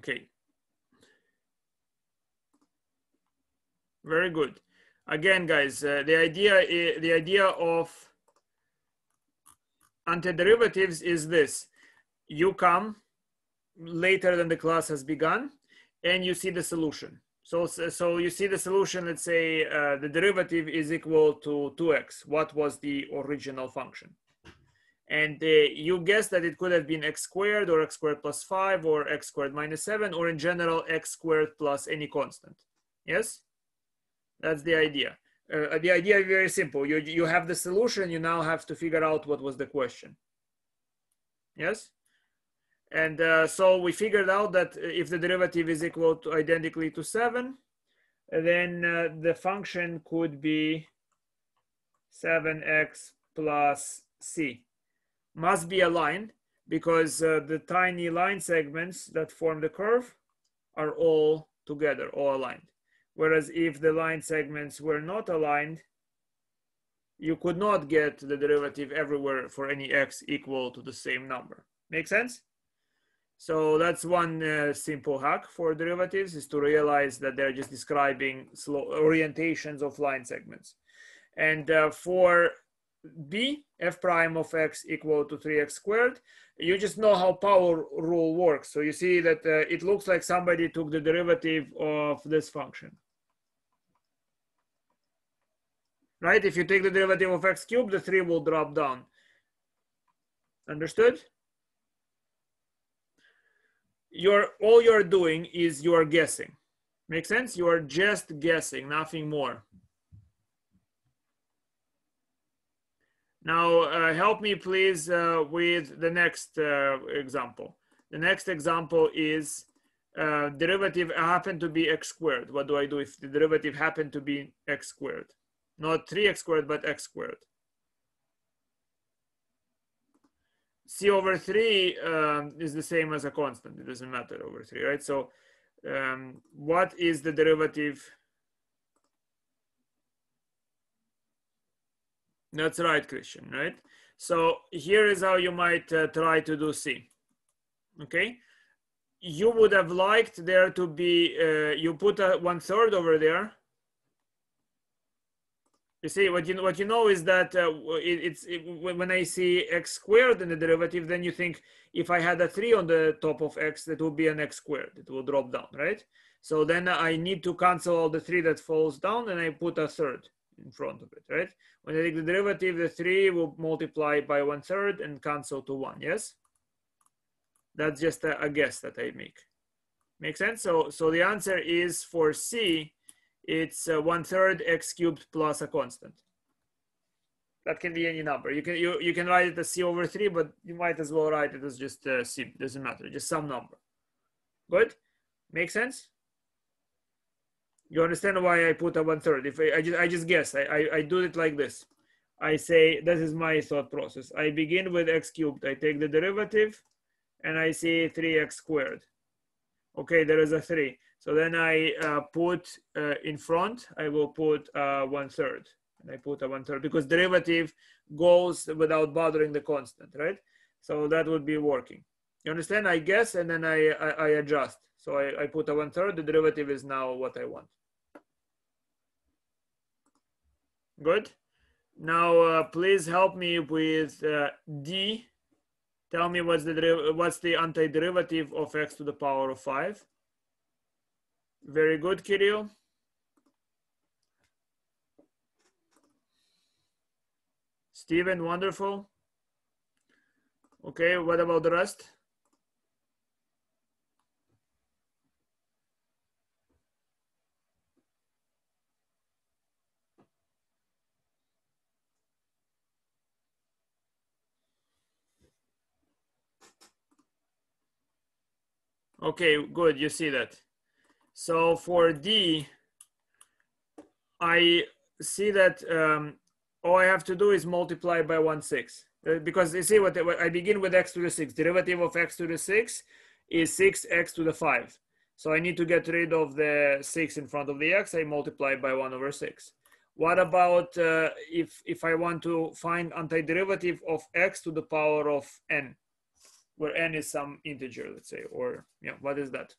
Okay. Very good. Again, guys, the idea of antiderivatives is this: you come later than the class has begun, and you see the solution. So you see the solution. Let's say the derivative is equal to 2x. What was the original function? And you guess that it could have been x squared or x squared plus 5 or x squared minus 7, or in general x squared plus any constant. Yes, that's the idea. The idea is very simple. You have the solution. You now have to figure out what was the question. Yes. And so we figured out that if the derivative is equal to identically to 7, then the function could be 7x plus c. Must be aligned because the tiny line segments that form the curve are all together, all aligned. Whereas if the line segments were not aligned, you could not get the derivative everywhere for any x equal to the same number. Make sense? So that's one simple hack for derivatives, is to realize that they're just describing slow orientations of line segments. And for b, f prime of x equal to 3x squared, you just know how power rule works. So you see that it looks like somebody took the derivative of this function. Right? If you take the derivative of x cubed, the 3 will drop down. Understood? All you're doing is you're guessing. Make sense? You are just guessing, nothing more. Now, help me please with the next example. The next example is derivative happened to be x squared. What do I do if the derivative happened to be x squared? Not 3x squared, but x squared. C over 3 is the same as a constant. It doesn't matter over 3, right? So what is the derivative? That's right, Christian, right? So here is how you might try to do C. Okay. You would have liked there to be, you put a 1/3 over there. You see, what you know is that when I see x squared in the derivative, then you think if I had a 3 on the top of x, that would be an x squared. It will drop down, right? So then I need to cancel all the 3 that falls down, and I put a 1/3 in front of it, right? When I take the derivative, the 3 will multiply by 1/3 and cancel to 1. Yes, that's just a guess that I make. Make sense? So the answer is for C. It's 1/3 x cubed plus a constant. That can be any number. You can write it as c over 3, but you might as well write it as just c. Doesn't matter, just some number. Good? Make sense? You understand why I put a 1/3? If I just guess, I do it like this. I say this is my thought process. I begin with x cubed. I take the derivative, and I see 3x squared. Okay, there is a 3. So then I put in front, I will put 1/3. And I put a 1/3 because derivative goes without bothering the constant, right? So that would be working. You understand? I guess, and then I adjust. So I put a 1/3. The derivative is now what I want. Good. Now, please help me with D. Tell me what's the antiderivative of x to the power of 5. Very good, Kirill. Steven, wonderful. Okay, what about the rest? Okay, good, you see that. So for D, I see that all I have to do is multiply by 1/6. Because you see what I begin with x to the 6. Derivative of x to the 6 is 6x to the 5. So I need to get rid of the 6 in front of the x. I multiply by 1/6. What about if I want to find antiderivative of x to the power of n, where n is some integer, let's say, or yeah, what is that?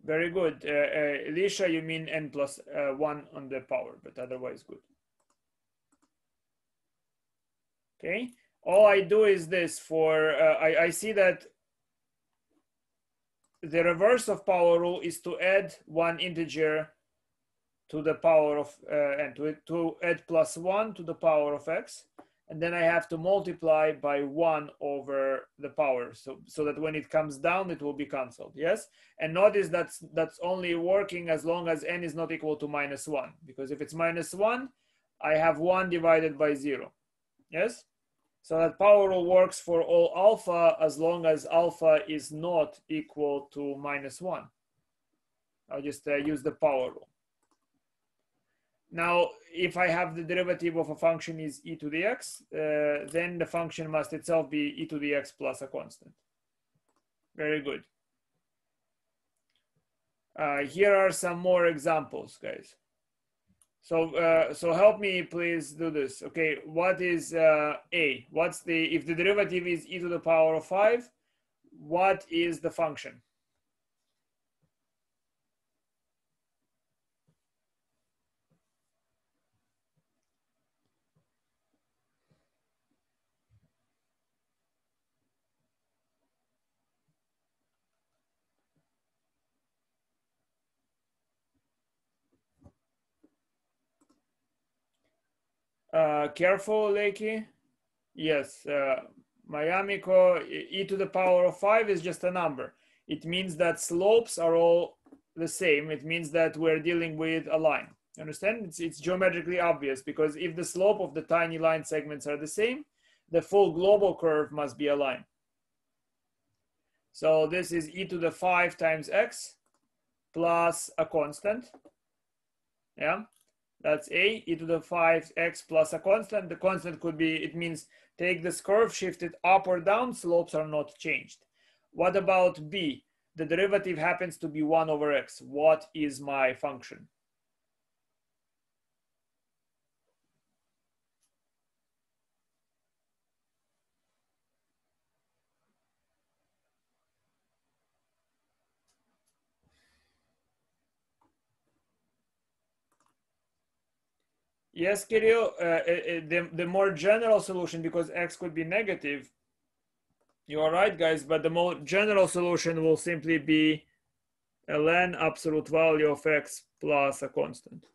Very good. Elisha, you mean n plus 1 on the power, but otherwise good. Okay. All I do is this for, I see that the reverse of power rule is to add one integer to the power of, and to add plus 1 to the power of x. And then I have to multiply by 1 over the power, so that when it comes down, it will be cancelled. Yes. And notice that's only working as long as n is not equal to -1, because if it's -1, I have 1 divided by 0. Yes. So that power rule works for all alpha as long as alpha is not equal to -1. I'll just use the power rule. Now, if I have the derivative of a function is e to the x, then the function must itself be e to the x plus a constant. Very good. Here are some more examples, guys. So help me please do this. Okay, what is a? What's the, if the derivative is e to the power of 5, what is the function? Careful, Leiki. Yes, Mayamiko, e to the power of 5 is just a number. It means that slopes are all the same. It means that we're dealing with a line. Understand? It's geometrically obvious, because if the slope of the tiny line segments are the same, the full global curve must be a line. So this is e to the 5 times x plus a constant. Yeah. That's a, e to the 5x plus a constant. The constant could be, it means take this curve, shift it up or down, slopes are not changed. What about b? The derivative happens to be 1 over x. What is my function? Yes, Kirill, the more general solution, because x could be negative, you are right, guys, but the more general solution will simply be ln absolute value of x plus a constant.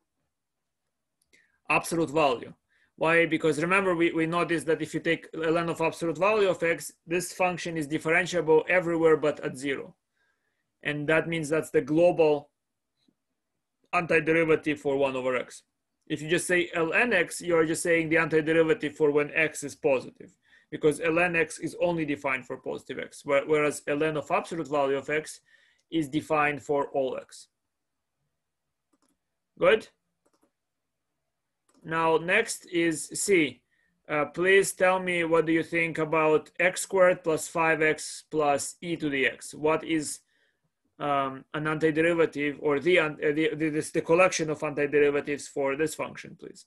Absolute value. Why? Because remember, we noticed that if you take ln of absolute value of x, this function is differentiable everywhere but at 0. And that means that's the global antiderivative for 1 over x. If you just say ln x, you're just saying the antiderivative for when x is positive, because ln x is only defined for positive x, whereas ln of absolute value of x is defined for all x. Good? Now, next is C. Please tell me, what do you think about x squared plus 5x plus e to the x? What is an antiderivative, or the collection of antiderivatives for this function, please?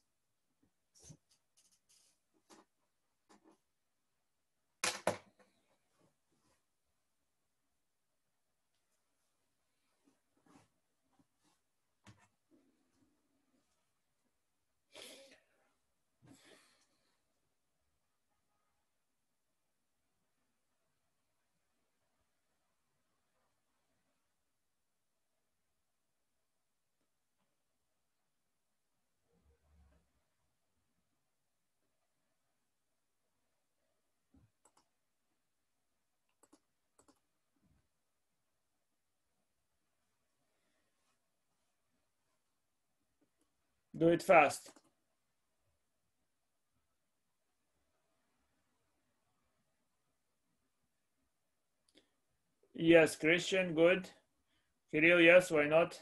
Do it fast. Yes, Christian, good. Kirill, yes, why not?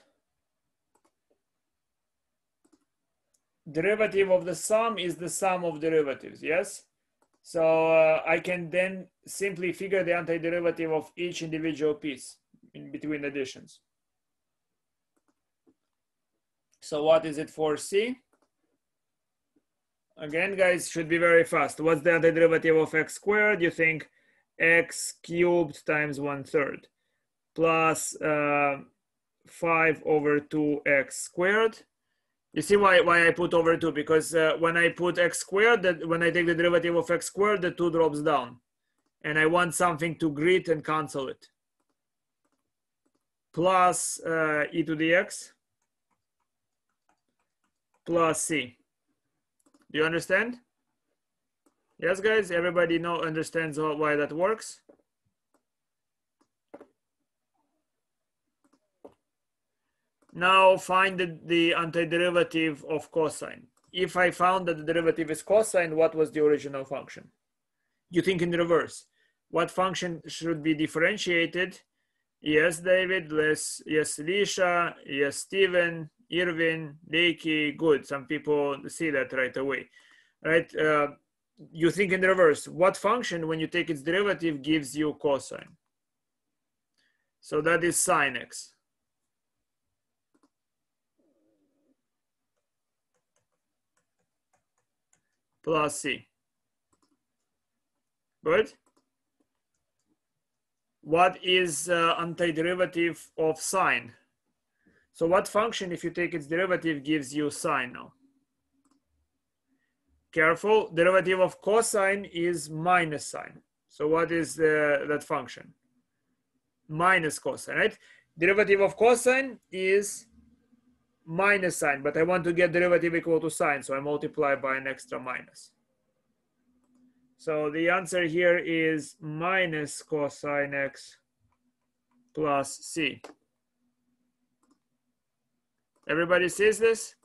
Derivative of the sum is the sum of derivatives, yes? So I can then simply figure the antiderivative of each individual piece in between additions. So what is it for C? Again, guys, should be very fast. What's the antiderivative of x squared? You think x cubed times 1/3 plus 5 over 2x squared. You see why I put over 2? Because when I put x squared, when I take the derivative of x squared, the 2 drops down. And I want something to grid and cancel it. Plus e to the x plus c. Do you understand? Yes, guys? Everybody understands why that works? Now find the antiderivative of cosine. If I found that the derivative is cosine, what was the original function? You think in reverse. What function should be differentiated? Yes, David. Yes, Lisha. Yes, Steven, Irvin, Leiki. Good. Some people see that right away. Right? You think in reverse. What function, when you take its derivative, gives you cosine? So that is sine x. Plus c. Good. What is antiderivative of sine? So what function, if you take its derivative, gives you sine now? Careful, derivative of cosine is minus sine. So what is that function? Minus cosine, right? Derivative of cosine is minus sine, but I want to get derivative equal to sine, so I multiply by an extra minus. So the answer here is minus cosine x plus c. Everybody sees this?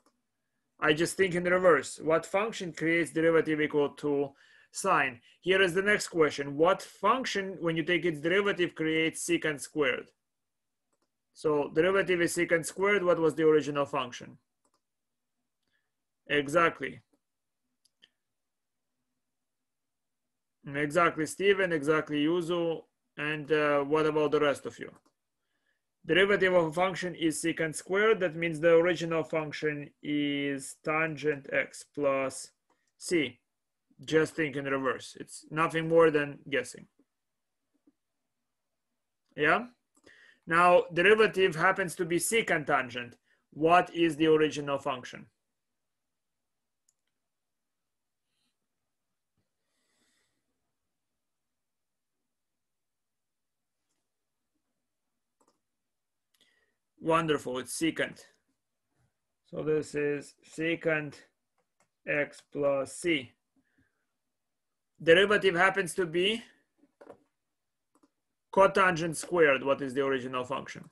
I just think in reverse. What function creates derivative equal to sine? Here is the next question. What function, when you take its derivative, creates secant squared? So derivative is secant squared. What was the original function? Exactly. Exactly, Steven. Exactly, Yuzu. And what about the rest of you? Derivative of a function is secant squared. That means the original function is tangent x plus c. Just think in reverse. It's nothing more than guessing. Yeah? Now, derivative happens to be secant tangent. What is the original function? Wonderful, it's secant. So this is secant x plus c. Derivative happens to be cotangent squared. What is the original function?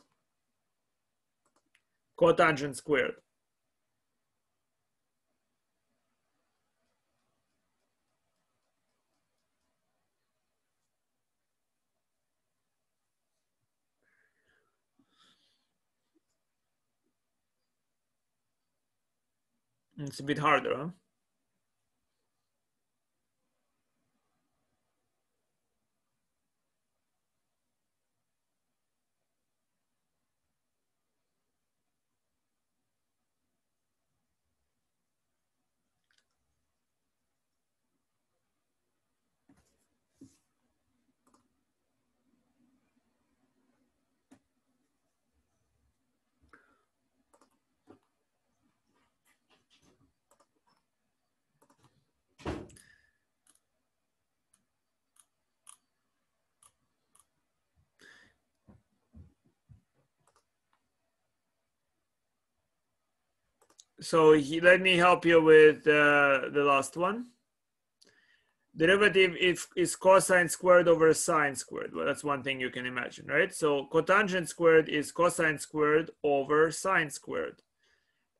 Cotangent squared. It's a bit harder, huh? So let me help you with the last one. Derivative is cosine squared over sine squared. Well, that's one thing you can imagine, right? So cotangent squared is cosine squared over sine squared.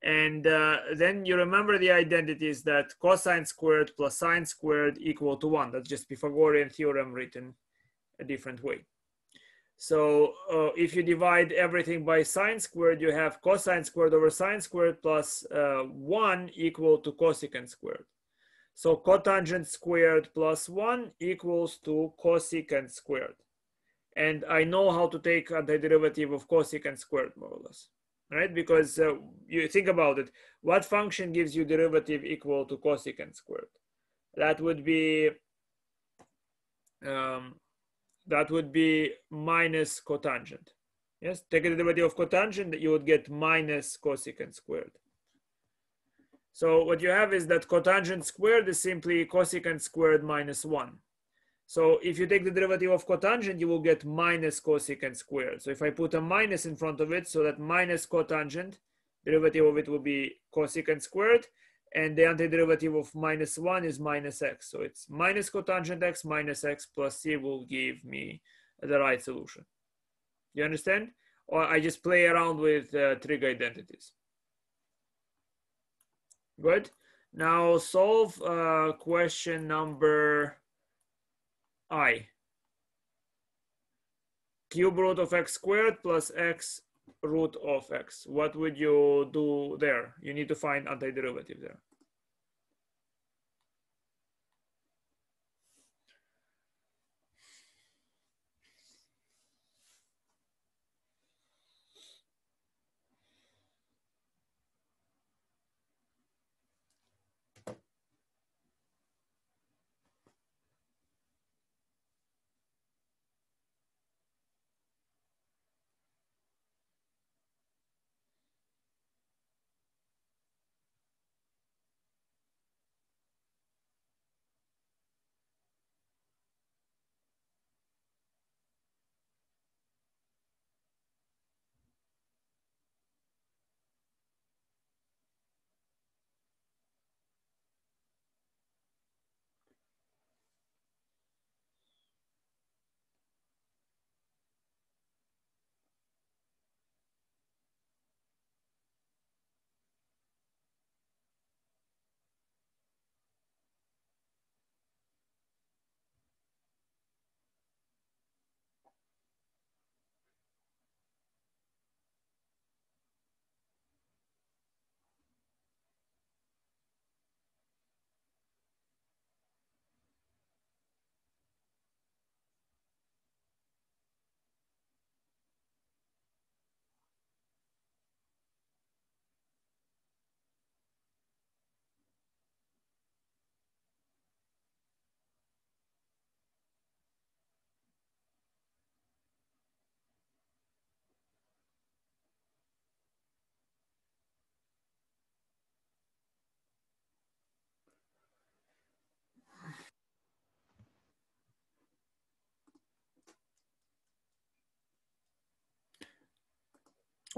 And then you remember the identities that cosine squared plus sine squared equal to 1. That's just Pythagorean theorem written a different way. So if you divide everything by sine squared, you have cosine squared over sine squared plus 1 equal to cosecant squared. So cotangent squared plus 1 equals to cosecant squared. And I know how to take antiderivative of cosecant squared, more or less, right? Because you think about it. What function gives you derivative equal to cosecant squared? That would be minus cotangent. Yes, take the derivative of cotangent, you would get minus cosecant squared. So what you have is that cotangent squared is simply cosecant squared minus 1. So if you take the derivative of cotangent, you will get minus cosecant squared. So if I put a minus in front of it, so that minus cotangent, derivative of it will be cosecant squared, and the antiderivative of minus 1 is minus x. So it's minus cotangent x minus x plus c will give me the right solution. You understand? Or I just play around with trig identities. Good. Now solve question number I. Cube root of x squared plus x root of x. What would you do there? You need to find antiderivative there.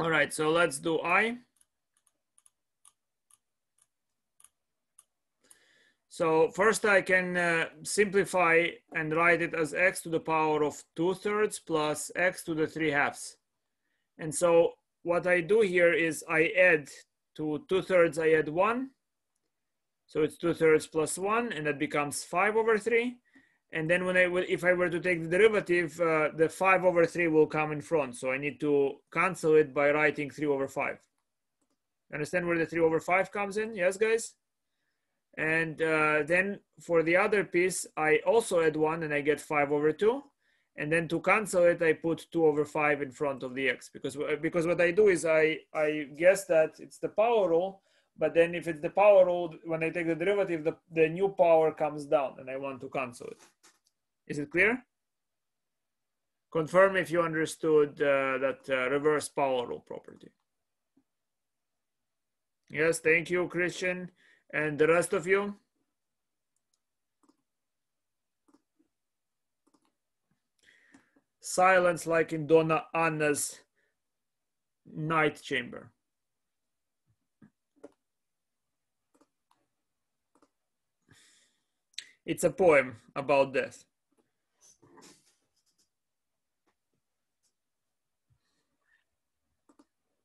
All right, so let's do I. So first I can simplify and write it as x to the power of 2/3 plus x to the 3/2. And so what I do here is I add to 2/3, I add 1. So it's 2/3 plus 1, and that becomes 5/3. And then if I were to take the derivative, the 5/3 will come in front. So I need to cancel it by writing 3/5. Understand where the 3/5 comes in? Yes, guys? And then for the other piece, I also add 1 and I get 5/2. And then to cancel it, I put 2/5 in front of the x. Because what I do is I guess that it's the power rule. But then if it's the power rule, when I take the derivative, the new power comes down and I want to cancel it. Is it clear? Confirm if you understood that reverse power rule property. Yes, thank you, Christian. And the rest of you? Silence like in Donna Anna's night chamber. It's a poem about death.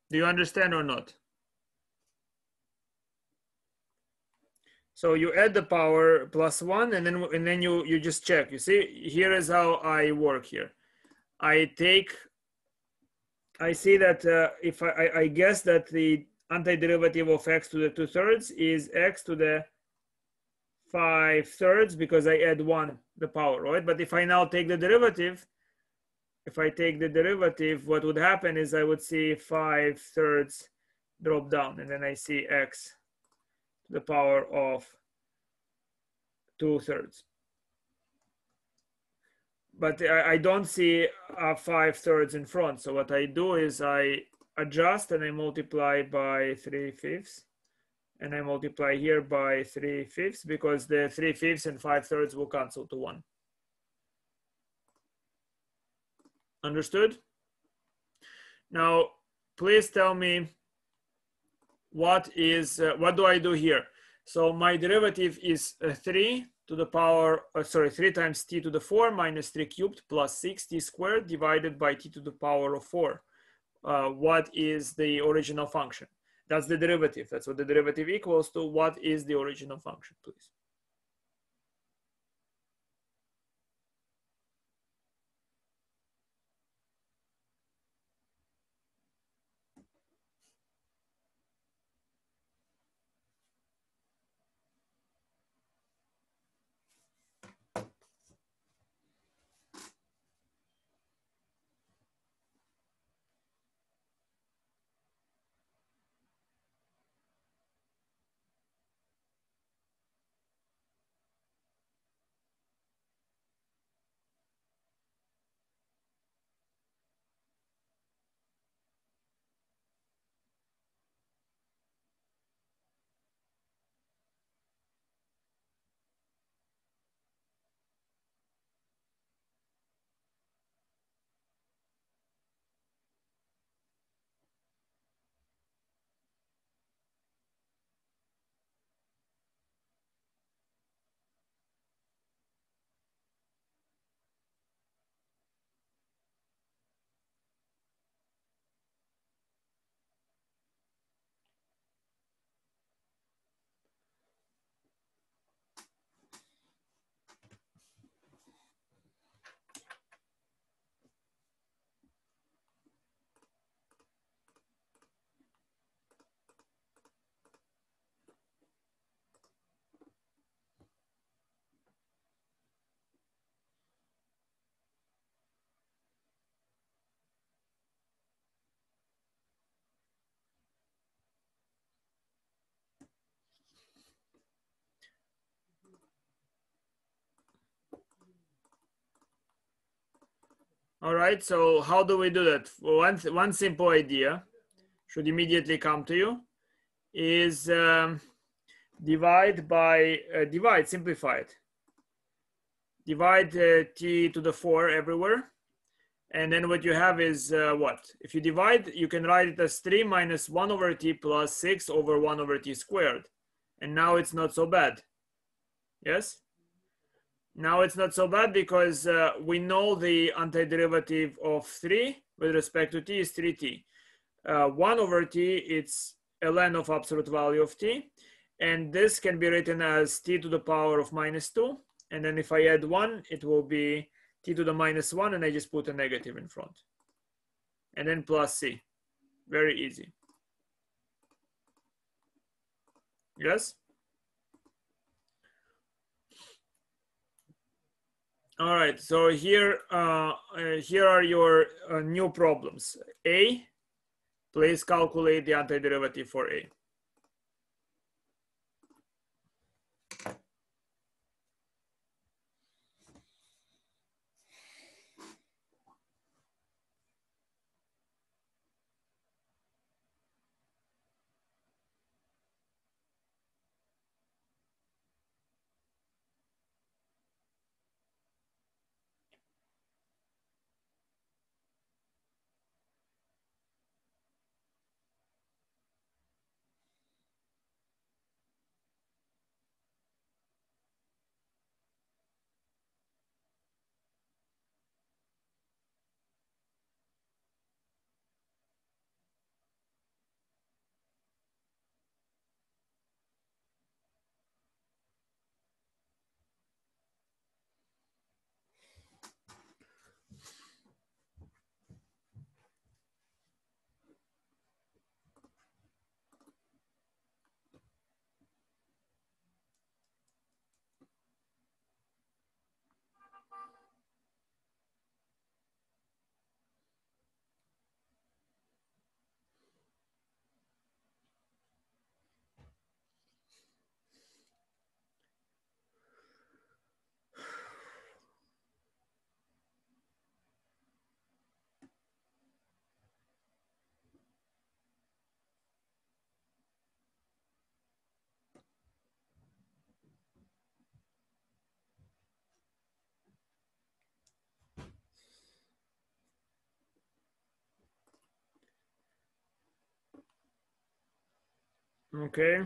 Do you understand or not? So you add the power plus 1, and then you just check. You see, here is how I work here. I see that if I guess that the antiderivative of x to the 2/3 is x to the 5/3 because I add 1 the power, right? But if I now take the derivative, what would happen is I would see 5/3 drop down, and then I see x to the power of 2/3. but I don't see 5/3 in front. So what I do is I adjust and I multiply by 3/5, and I multiply here by 3/5 because the 3/5 and 5/3 will cancel to 1. Understood? Now, please tell me what do I do here? So my derivative is 3 to the power, 3 times t to the 4 minus 3 cubed plus 6t squared divided by t to the power of 4. What is the original function? That's the derivative. That's what the derivative equals to. What is the original function, please? All right, so how do we do that? One simple idea should immediately come to you is simplify it. Divide t to the 4 everywhere. And then what you have is what? If you divide, you can write it as 3 minus 1 over t plus 6 over 1 over t squared. And now it's not so bad. Yes? Now it's not so bad because we know the antiderivative of 3 with respect to t is 3t. 1 over t, it's ln of absolute value of t. And this can be written as t to the power of minus 2. And then if I add 1, it will be t to the minus 1, and I just put a negative in front. And then plus c. Very easy. Yes? All right, so here are your new problems. A, please calculate the antiderivative for A. Okay.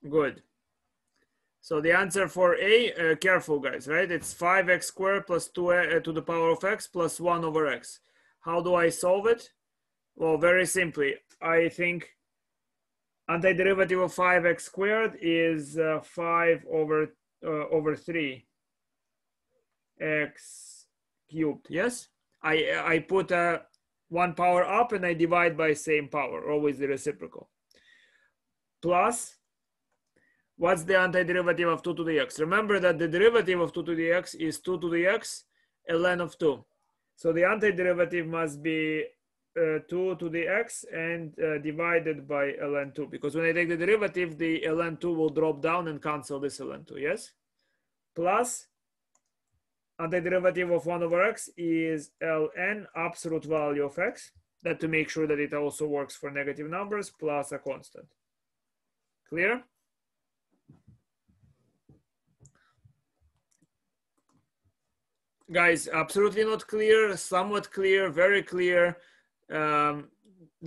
Good. So the answer for A, careful guys, right? It's 5x squared plus 2 to the power of x plus 1 over x. How do I solve it? Well, very simply. I think antiderivative of 5x squared is 5 over 3 x cubed. Yes? I put 1 power up and I divide by same power, always the reciprocal. Plus, what's the antiderivative of 2 to the x? Remember that the derivative of 2 to the x is 2 to the x ln of 2. So the antiderivative must be 2 to the x and divided by ln 2. Because when I take the derivative, the ln 2 will drop down and cancel this ln 2, yes? Plus, antiderivative of 1 over x is ln absolute value of x. That to make sure that it also works for negative numbers, plus a constant. Clear? Guys, absolutely not clear, somewhat clear, very clear. There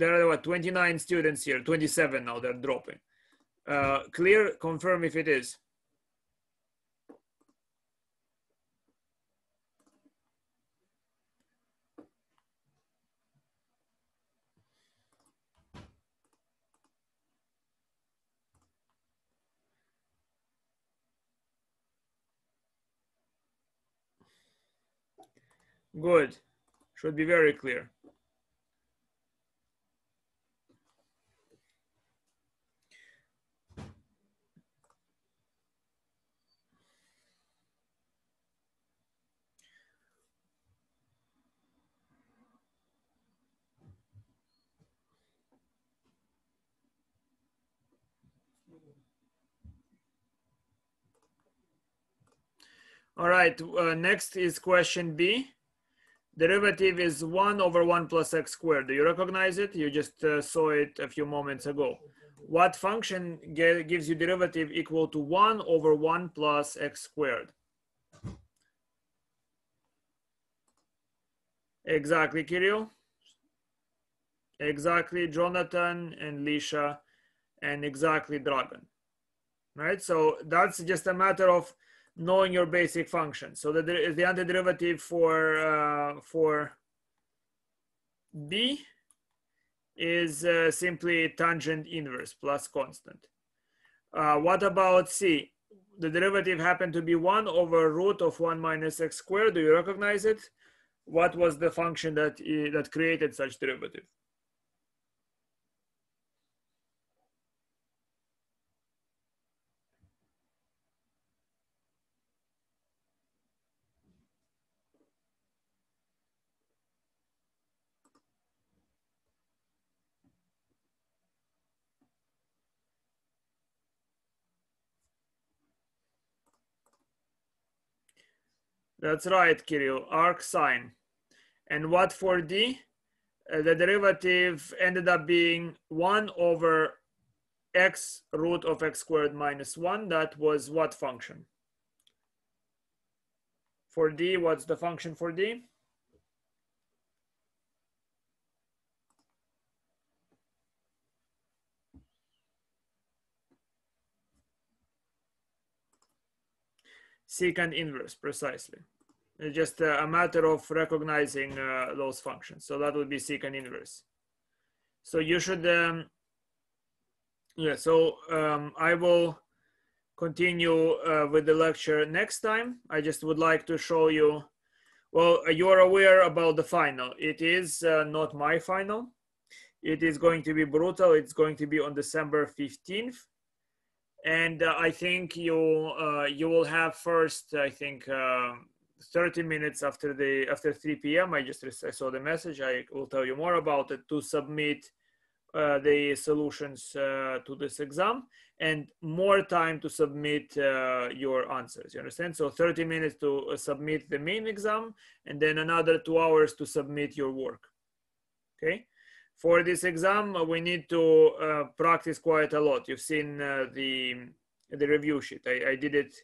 are what, 29 students here, 27 now, they're dropping. Clear, confirm if it is. Good, should be very clear. All right, next is question B. Derivative is 1 over 1 plus x squared. Do you recognize it? You just saw it a few moments ago. What function gives you derivative equal to 1 over 1 plus x squared? Exactly, Kirill. Exactly, Jonathan and Lisha, and exactly Dragan. Right? So that's just a matter of knowing your basic function. So the antiderivative for B is simply tangent inverse plus constant. What about C? The derivative happened to be 1 over root of 1 minus x squared. Do you recognize it? What was the function that created such derivative? That's right, Kirill, arc sine. And what for D? The derivative ended up being 1 over x root of x squared minus 1. That was what function? For D, what's the function for D? Secant inverse, precisely. It's just a matter of recognizing those functions. So that would be secant inverse. So you should, I will continue with the lecture next time. I just would like to show you, well, you are aware about the final. It is not my final. It is going to be brutal. It's going to be on December 15th. And I think you will have first, I think, 30 minutes after 3 p.m. I saw the message. I will tell you more about it, to submit the solutions to this exam, and more time to submit your answers. You understand? So 30 minutes to submit the main exam, and then another 2 hours to submit your work. Okay. For this exam, we need to practice quite a lot. You've seen the review sheet. I did it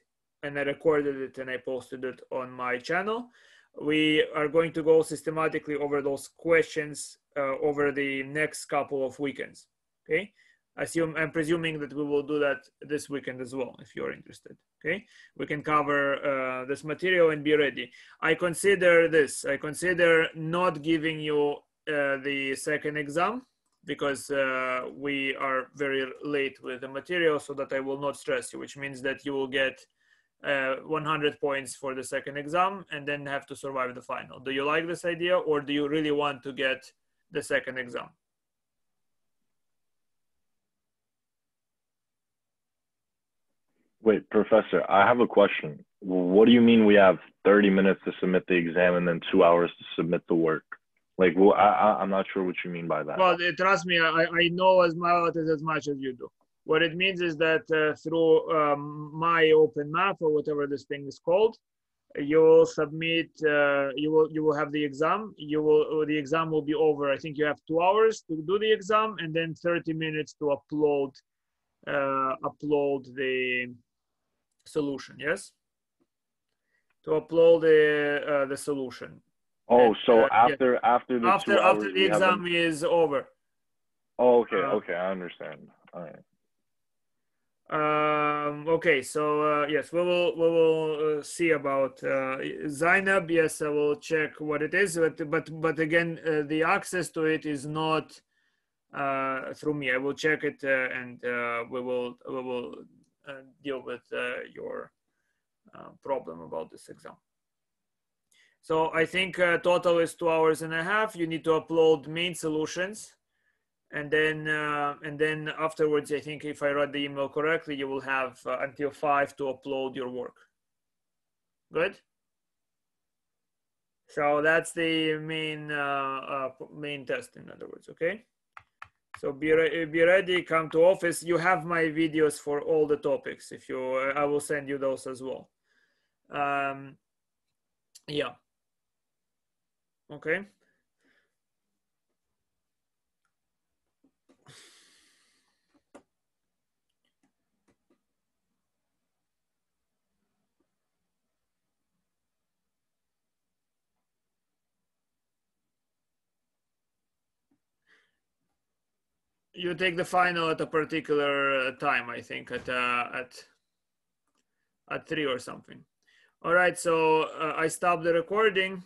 and I recorded it and I posted it on my channel. We are going to go systematically over those questions over the next couple of weekends. Okay, I'm presuming that we will do that this weekend as well, if you're interested. Okay, we can cover this material and be ready. I consider not giving you the second exam because we are very late with the material, so that I will not stress you, which means that you will get 100 points for the second exam and then have to survive the final. Do you like this idea, or do you really want to get the second exam? Wait, Professor, I have a question. What do you mean we have 30 minutes to submit the exam and then 2 hours to submit the work? Like, well, I'm not sure what you mean by that. Well, trust me, I know as much as you do. What it means is that through my open math, or whatever this thing is called, you will submit. You will have the exam. The exam will be over. I think you have 2 hours to do the exam, and then 30 minutes to upload the solution. Yes, to upload the solution. Oh, And, so yeah. after the 2 hours, after the exam is over. Oh, okay, okay, I understand. All right. Okay, so yes, we will see about Zainab. Yes, I will check what it is, but again, the access to it is not through me. I will check it and we will deal with your problem about this exam. So I think total is 2 hours and a half. You need to upload main solutions. And then afterwards, I think if I read the email correctly, you will have until 5 to upload your work. Good. So that's the main test, in other words. Okay. So be ready. Come to office. You have my videos for all the topics. If you, I will send you those as well. Yeah. Okay. You take the final at a particular time, I think at 3 or something. All right, so I stopped the recording.